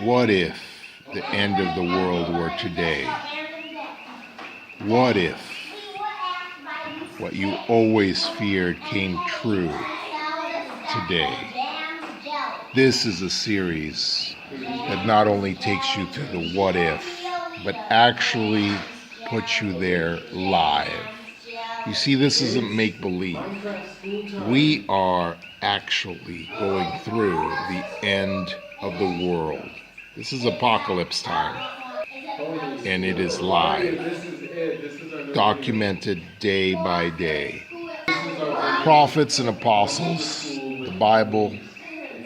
What if the end of the world were today? What if what you always feared came true today? This is a series that not only takes you to the what if, but actually puts you there live. You see, this isn't make-believe. We are actually going through the end of the world. This is apocalypse time, and it is live, documented day by day. Prophets and apostles, the Bible,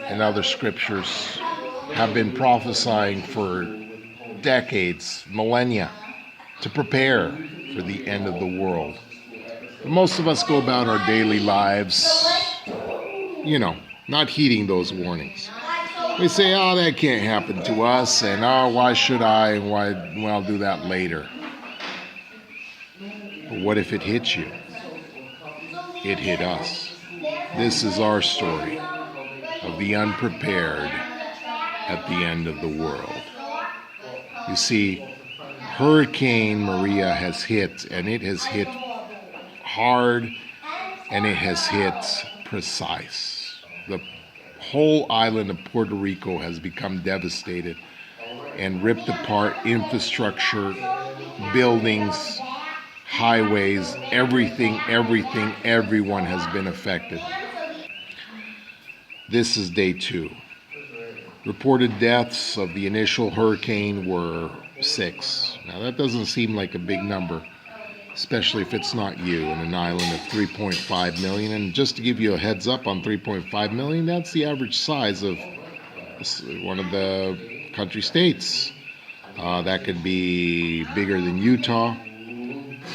and other scriptures have been prophesying for decades, millennia, to prepare for the end of the world. But most of us go about our daily lives, not heeding those warnings. We say, oh, that can't happen to us, and oh, why should I, and why, well, I'll do that later. But what if it hits you? It hit us. This is our story of the unprepared at the end of the world. You see, Hurricane Maria has hit, and it has hit hard, and it has hit precise. The whole island of Puerto Rico has become devastated and ripped apart. Infrastructure, buildings, highways, everything, everyone has been affected. This is day 2. Reported deaths of the initial hurricane were 6. Now that doesn't seem like a big number, especially if it's not you, in an island of 3.5 million. And just to give you a heads up on 3.5 million, that's the average size of one of the country states. That could be bigger than Utah,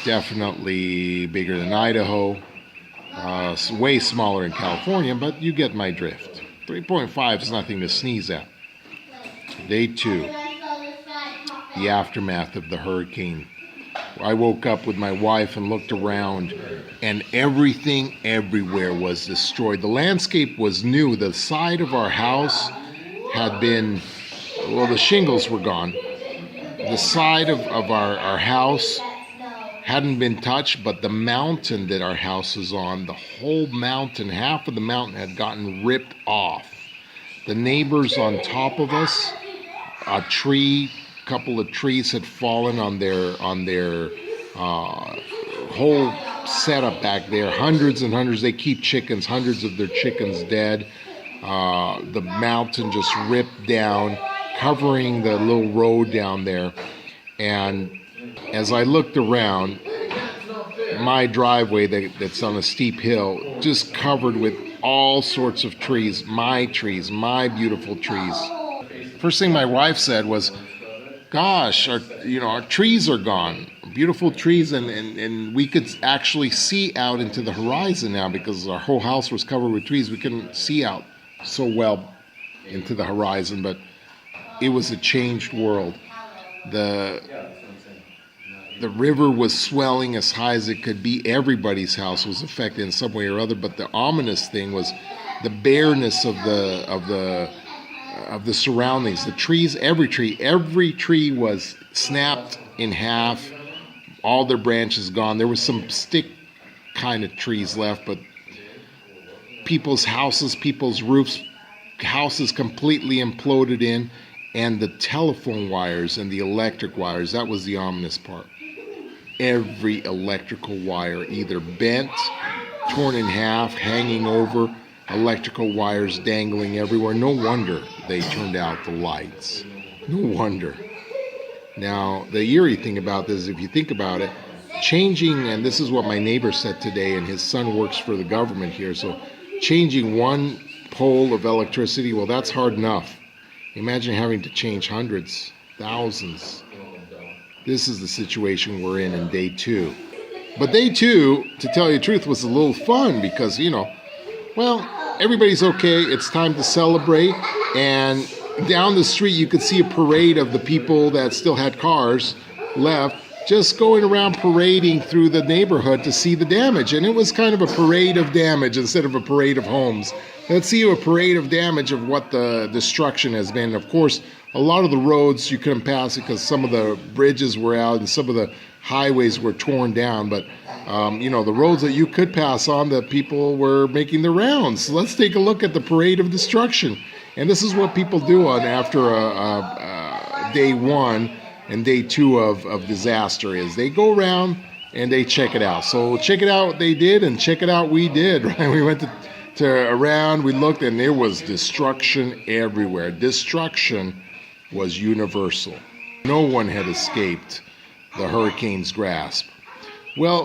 definitely bigger than Idaho, way smaller in California, but you get my drift. 3.5 is nothing to sneeze at. Day 2, the aftermath of the hurricane. I woke up with my wife and looked around, and everything everywhere was destroyed. The landscape was new. The side of our house had been, the shingles were gone. The side of our house hadn't been touched, but the mountain that our house is on, the whole mountain, half of the mountain had gotten ripped off. The neighbors on top of us, couple of trees had fallen on their whole setup back there. Hundreds and hundreds. They keep chickens. Hundreds of their chickens dead. The mountain just ripped down, covering the little road down there. And as I looked around, my driveway that's on a steep hill, just covered with all sorts of trees. My beautiful trees. First thing my wife said was, gosh, our trees are gone. Beautiful trees, and we could actually see out into the horizon now because our whole house was covered with trees. We couldn't see out so well into the horizon, but it was a changed world. The river was swelling as high as it could be. Everybody's house was affected in some way or other, but the ominous thing was the bareness of the surroundings. The trees, every tree was snapped in half, all their branches gone. There was some stick kind of trees left, but people's houses, people's roofs, houses completely imploded in, and the telephone wires and the electric wires, that was the ominous part. Every electrical wire either bent, torn in half, hanging over, electrical wires dangling everywhere. No wonder they turned out the lights. No wonder. Now, the eerie thing about this, if you think about it, changing, and this is what my neighbor said today, and his son works for the government here, so changing one pole of electricity, well, that's hard enough. Imagine having to change hundreds, thousands. This is the situation we're in day 2. But day 2, to tell you the truth, was a little fun because, everybody's okay. It's time to celebrate. And down the street, you could see a parade of the people that still had cars left just going around parading through the neighborhood to see the damage. And it was kind of a parade of damage instead of a parade of homes. Let's see a parade of damage of what the destruction has been. Of course, a lot of the roads you couldn't pass because some of the bridges were out and some of the highways were torn down. But, the roads that you could pass on, the people were making the rounds. So let's take a look at the parade of destruction. And this is what people do on after a day one and day two of disaster is they go around and they check it out. So check it out they did, and check it out we did. Right? We went to around, we looked, and there was destruction everywhere. Destruction was universal. No one had escaped the hurricane's grasp. Well,